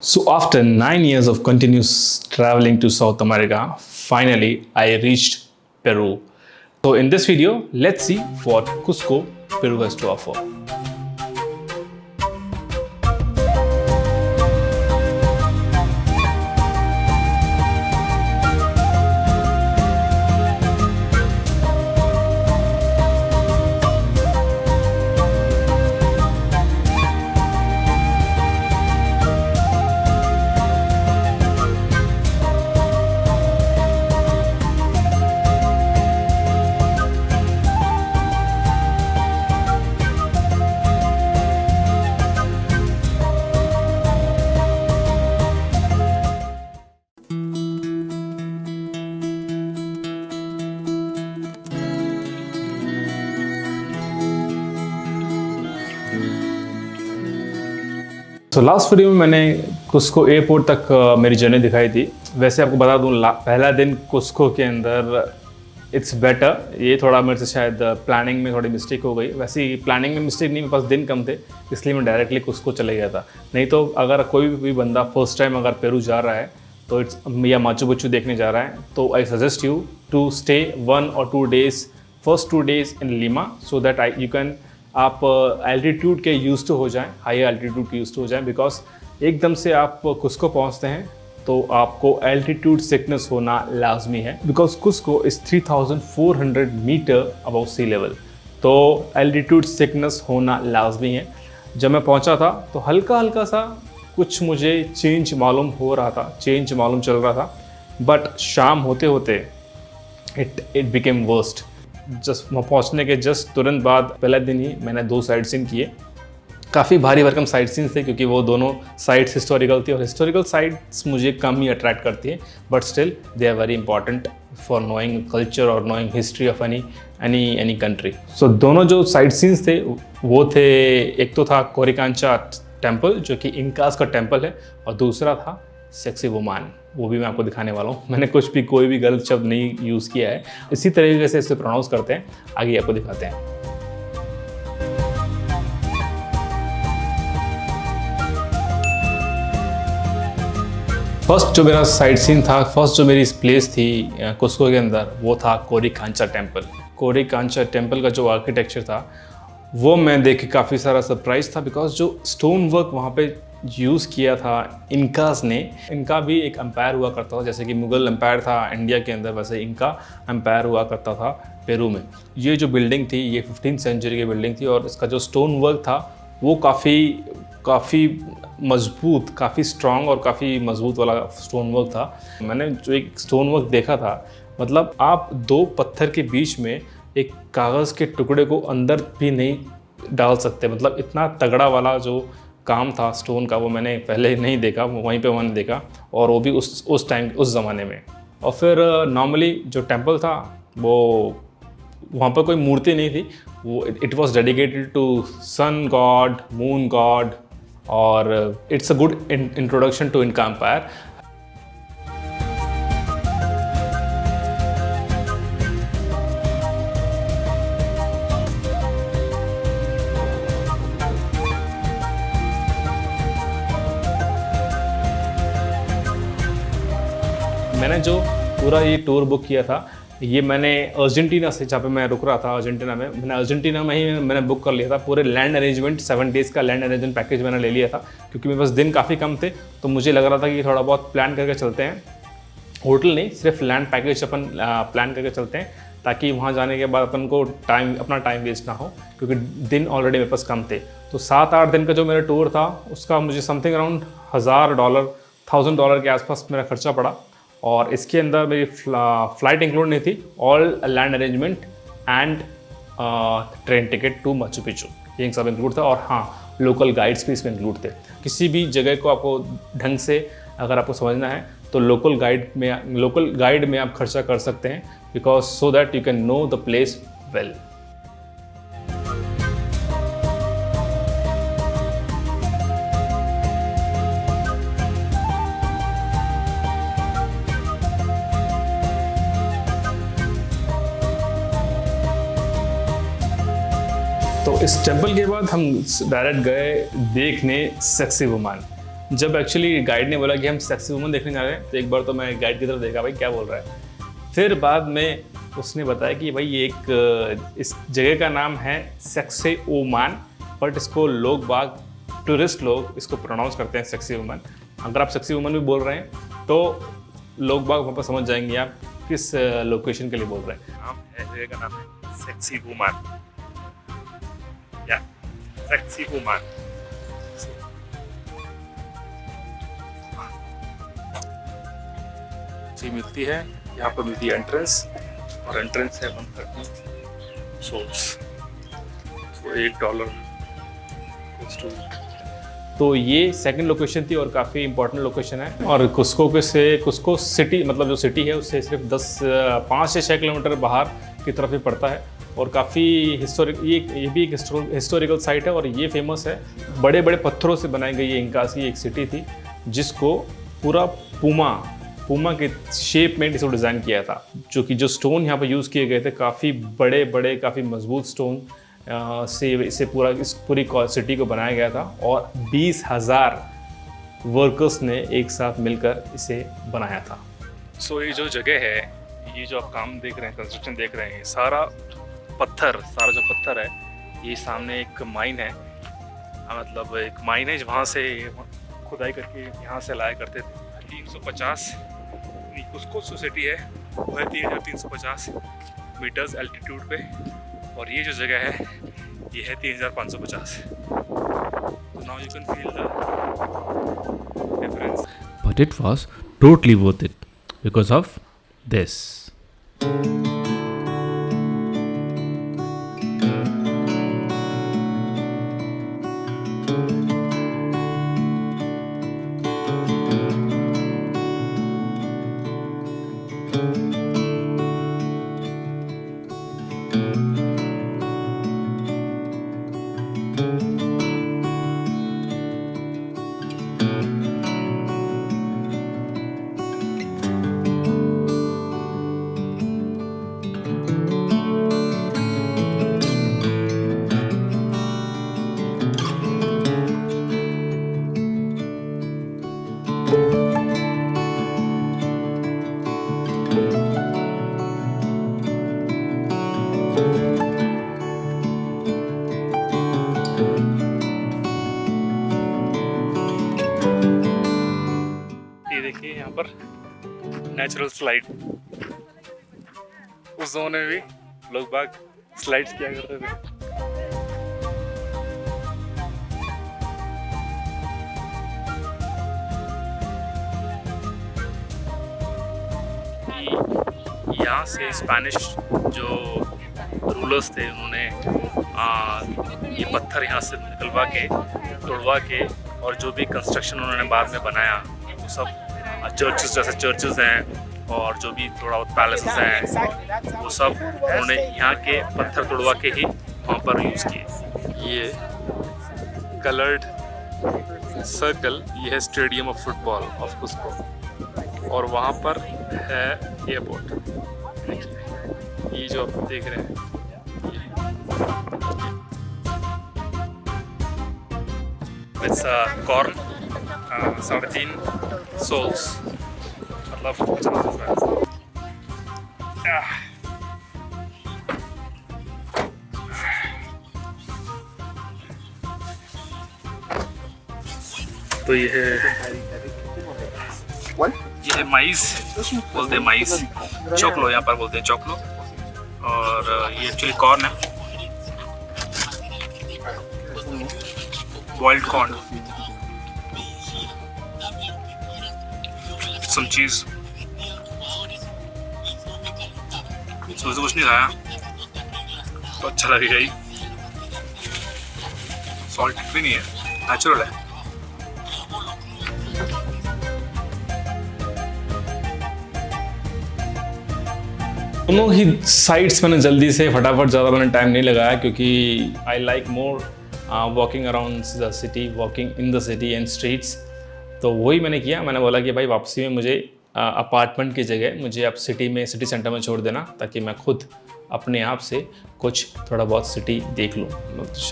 So after 9 years of continuous traveling to South America, finally I reached Peru. So in this video, let's see what Cusco, Peru has to offer. तो last video में मैंने कुस्को airport तक मेरी journey दिखाई थी। वैसे आपको बता दूं पहला दिन कुस्को के अंदर इट्स बेटर। ये थोड़ा मेरे से शायद प्लानिंग में थोड़ी मिस्टेक हो गई। वैसे प्लानिंग में मिस्टेक नहीं, मेरे पास दिन कम थे इसलिए मैं डायरेक्टली कुस्को चले गया था। नहीं तो अगर कोई भी बंदा फर्स्ट टाइम अगर पेरू जा रहा है तो या माचू पिच्चू देखने जा रहा है तो I suggest you to stay 1 or 2 days, first 2 days in Lima, so that you can आप एल्टीट्यूड के यूज टू हो जाएं, हाई एल्टीट्यूड के यूज टू हो जाएं। बिकॉज एकदम से आप कुस्को पहुंचते हैं तो आपको एल्टीट्यूड सिकनेस होना लाजमी है। Because Cusco is 3400 metre above sea level, तो एल्टीट्यूड सिकनेस होना लाजमी है। जब मैं पहुंचा था तो हल्का हल्का सा कुछ मुझे चेंज मालूम हो रहा था, चेंज मालूम चल रहा था, बट शाम होते होते इट बिकेम वर्स्ट। जस्ट वहाँ पहुँचने के जस्ट तुरंत बाद पहले दिन ही मैंने 2 साइट सीन किए। काफ़ी भारी भरकम साइट सीन्स थे क्योंकि वो दोनों साइट्स हिस्टोरिकल थी और हिस्टोरिकल साइट्स मुझे कम ही अट्रैक्ट करती हैं, but still they are very important for knowing culture और knowing history of any country. So दोनों जो साइट सीन्स थे वो थे, एक तो था कोरिकांचा टेम्पल जो कि इंकास का टेम्पल है, और दूसरा था सेक्सी वुमान। वो भी मैं आपको दिखाने वाला हूँ। मैंने कोई भी गलत शब्द नहीं यूज़ किया है, इसी तरीके से इसे प्रोनाउंस करते हैं। आगे आपको दिखाते हैं। फर्स्ट जो मेरा साइट सीन था, फर्स्ट जो मेरी प्लेस थी कुस्को के अंदर, वो था कोरिकांचा टेम्पल। कोरिकांचा टेम्पल का जो आर्किटेक्चर था वो मैं देख के काफ़ी सारा सरप्राइज था। बिकॉज जो स्टोन वर्क वहाँ पे यूज़ किया था इनकास ने, इनका भी एक एम्पायर हुआ करता था, जैसे कि मुगल एम्पायर था इंडिया के अंदर, वैसे इनका एम्पायर हुआ करता था पेरू में। ये जो बिल्डिंग थी ये 15th सेंचुरी की बिल्डिंग थी, और इसका जो स्टोन वर्क था वो काफ़ी मजबूत, काफ़ी स्ट्रॉन्ग और काफ़ी मजबूत वाला स्टोन वर्क था। मैंने जो एक स्टोन वर्क देखा था, मतलब आप 2 पत्थर के बीच में एक कागज़ के टुकड़े को अंदर भी नहीं डाल सकते। मतलब इतना तगड़ा वाला जो काम था स्टोन का, वो मैंने पहले नहीं देखा, वहीं पे मैंने देखा, और वो भी उस टाइम उस ज़माने में। और फिर नॉर्मली जो टेम्पल था वो, वहाँ पर कोई मूर्ति नहीं थी, वो it was dedicated to sun god, moon god, और it's a good introduction to इनका एम्पायर। मैंने जो पूरा ये टूर बुक किया था, ये मैंने अर्जेंटीना से, जहाँ पे मैं रुक रहा था अर्जेंटीना में, मैंने अर्जेंटीना में ही मैंने बुक कर लिया था। पूरे लैंड अरेंजमेंट 7 days का लैंड अरेंजमेंट पैकेज मैंने ले लिया था, क्योंकि मेरे पास दिन काफ़ी कम थे। तो मुझे लग रहा था कि थोड़ा बहुत प्लान करके चलते हैं, होटल नहीं, सिर्फ लैंड पैकेज अपन प्लान करके चलते हैं, ताकि वहाँ जाने के बाद अपन को अपना टाइम वेस्ट ना हो, क्योंकि दिन ऑलरेडी मेरे पास कम थे। तो 7-8 दिन का जो मेरा टूर था उसका मुझे समथिंग अराउंड $1000 के आसपास मेरा खर्चा पड़ा, और इसके अंदर मेरी फ्लाइट इंक्लूड नहीं थी, all land arrangement and train ticket to Machu Picchu, ये सब इंक्लूड था। और हाँ, लोकल गाइड्स भी इसमें इंक्लूड थे। किसी भी जगह को आपको ढंग से अगर आपको समझना है तो लोकल गाइड में आप खर्चा कर सकते हैं, because so that you can know the place well. तो इस टेम्पल के बाद हम डायरेक्ट गए देखने सेक्सी वुमान। जब एक्चुअली गाइड ने बोला कि हम सेक्सी वुमन देखने जा रहे हैं, तो एक बार तो मैं गाइड की तरफ देखा, भाई क्या बोल रहा है। फिर बाद में उसने बताया कि भाई ये एक इस जगह का नाम है सेक्सी वुमन, बट इसको लोग बाग टूरिस्ट लोग इसको प्रोनाउंस करते हैं सेक्सी वुमन। अगर आप सेक्सी वुमन भी बोल रहे हैं तो लोग बाग वहाँ पर समझ जाएंगे आप किस लोकेशन के लिए बोल रहे हैं। नाम है जगह का नाम है सेक्सी वुमन या सेक्सी वुमन। जी मिलती है यहाँ पर, मिलती है एंट्रेंस, और एंट्रेंस है 130 सोल्स, तो $1 तो ये सेकंड लोकेशन थी और काफ़ी इंपॉर्टेंट लोकेशन है। और कुस्को सिटी, मतलब जो सिटी है उससे सिर्फ 5 से 6 किलोमीटर बाहर की तरफ ही पड़ता है, और काफ़ी ये भी एक हिस्टोरिकल साइट है। और ये फेमस है, बड़े बड़े पत्थरों से बनाई गई ये इंकास की एक सिटी थी, जिसको पूरा पूमा के शेप में इसको डिज़ाइन किया था। जो स्टोन यहाँ पर यूज़ किए गए थे, काफ़ी बड़े बड़े काफ़ी मजबूत स्टोन से इस पूरी सिटी को बनाया गया था, और 20,000 वर्कर्स ने एक साथ मिलकर इसे बनाया था। सो ये जो जगह है, ये जो आप काम देख रहे हैं, कंस्ट्रक्शन देख रहे हैं, सारा जो पत्थर है, ये सामने एक माइन है, मतलब एक माइन है वहाँ से खुदाई करके यहाँ से लाया करते थे। 350 कुस्को सोसाइटी है वो है 3350 मीटर्स एल्टीट्यूड पे, और ये जो जगह है ये है 3550। तो now you can feel the difference. But it was totally worth it because of this. देखिए यहाँ पर नेचुरल स्लाइड, उस जोन में भी लोग बाग स्लाइड्स किया करते थे। यहाँ से स्पेनिश जो रूलर्स थे, उन्होंने ये पत्थर यहाँ से निकलवा के, तोड़वा के, और जो भी कंस्ट्रक्शन उन्होंने बाद में बनाया वो सब चर्चेस, जैसे चर्चेस हैं और जो भी थोड़ा बहुत पैलेसेस हैं, वो सब उन्होंने यहाँ के पत्थर तोड़वा के ही वहाँ पर यूज़ किए। ये कलर्ड सर्कल, ये है स्टेडियम ऑफ फुटबॉल ऑफ कुस्को, और वहाँ पर है एयरपोर्ट। ये जो आप देख रहे हैं, इट्स कॉर्न 3.5 सोल्स, मतलब 50 रुपये। तो ये है माइस, बोलते हैं माइस, चोकलो यहाँ पर बोलते हैं चोकलो, और ये एक्चुअली कॉर्न है, बॉइल्ड कॉर्न, सम चीज। सुबह से कुछ नहीं खाया तो अच्छा लगेगा ही, सॉल्ट भी नहीं है, नेचुरल है। दोनों ही साइट्स मैंने जल्दी से फटाफट, ज़्यादा मैंने टाइम नहीं लगाया, क्योंकि I like more walking around the city, walking in the city and streets. तो वही मैंने किया। मैंने बोला कि भाई वापसी में मुझे अपार्टमेंट की जगह मुझे आप सिटी सेंटर में छोड़ देना, ताकि मैं खुद अपने आप से कुछ थोड़ा बहुत सिटी देख लूँ।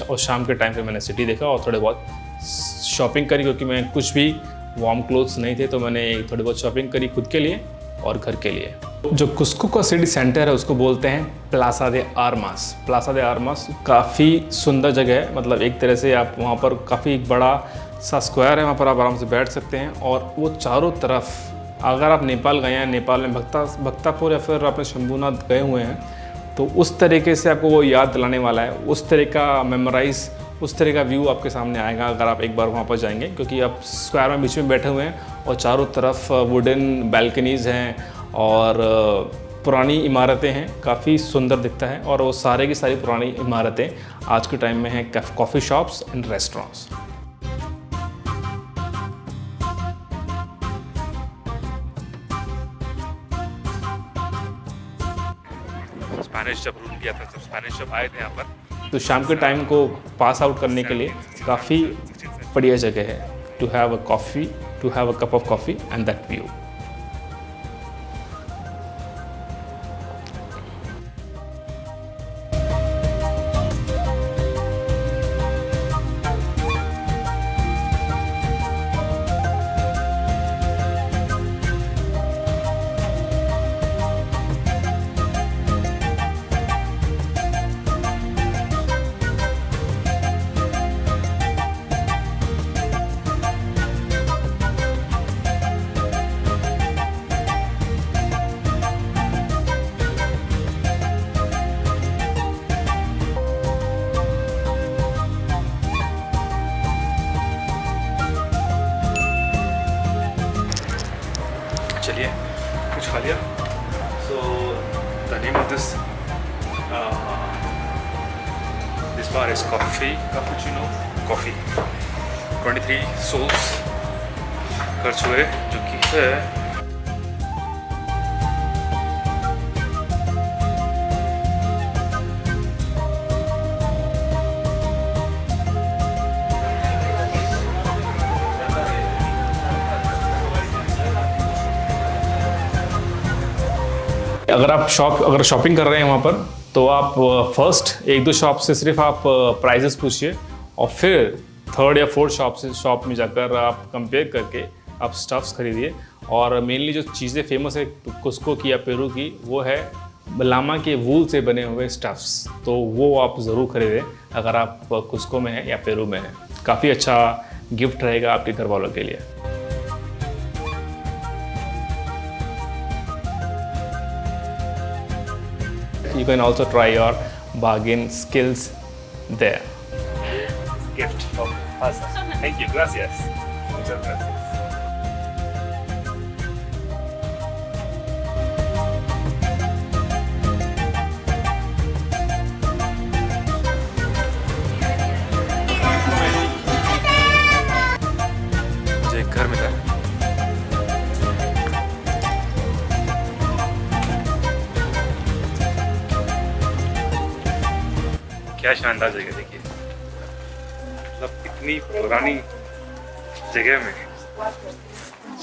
और शाम के टाइम पे मैंने सिटी देखा और थोड़े बहुत शॉपिंग करी, क्योंकि मैं कुछ भी वार्म क्लोथ्स नहीं थे, तो मैंने थोड़ी बहुत शॉपिंग करी खुद के लिए और घर के लिए। जो कुस्को का सिटी सेंटर है उसको बोलते हैं प्लाजा दे आर्मास। प्लाजा दे आर्मास काफ़ी सुंदर जगह है, मतलब एक तरह से आप वहाँ पर काफ़ी बड़ा सा स्क्वायर है, वहाँ पर आप आराम से बैठ सकते हैं। और वो चारों तरफ, अगर आप नेपाल गए हैं, नेपाल में भक्तापुर या फिर आपने शंभुनाथ गए हुए हैं, तो उस तरीके से आपको वो याद दिलाने वाला है, उस तरह का मेमोराइज, उस तरह का व्यू आपके सामने आएगा अगर आप एक बार वहाँ पर जाएंगे, क्योंकि आप स्क्वायर में बीच में बैठे हुए हैं और चारों तरफ वुडन बैल्कनीज़ हैं और पुरानी इमारतें हैं, काफ़ी सुंदर दिखता है। और वो सारे की सारी पुरानी इमारतें आज के टाइम में हैं coffee shops and restaurants. Spanish जब रूल किया था, तब स्पेनिश जब आए थे यहाँ पर, तो शाम के टाइम को पास आउट करने के लिए काफ़ी बढ़िया जगह है, to have a coffee, to have a cup of coffee and that view. चलिए कुछ खा लिया। So the name of this bar is coffee cappuccino coffee. 23 soles खर्च हुए, जो कि है अगर शॉपिंग कर रहे हैं वहाँ पर, तो आप फर्स्ट 1-2 शॉप से सिर्फ आप प्राइजेस पूछिए और फिर 3rd या 4th शॉप में जाकर आप कंपेयर करके आप स्टफ्स खरीदिए। और मेनली जो चीज़ें फेमस है कुस्को की या पेरू की, वो है लामा के वूल से बने हुए स्टफ्स, तो वो आप ज़रूर खरीदें अगर आप कुस्को में हैं या पेरू में हैं। काफ़ी अच्छा गिफ्ट रहेगा आपके घर वालों के लिए। You can also try your bargain skills there. gift from us. Thank you, gracias. Muchas gracias. मुझे एक घर मिला। क्या शानदार जगह, देखिए, मतलब इतनी पुरानी जगह में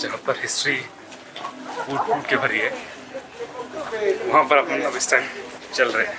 जहाँ पर हिस्ट्री फूट के भरी है, वहाँ पर अपन अब इस टाइम चल रहे हैं।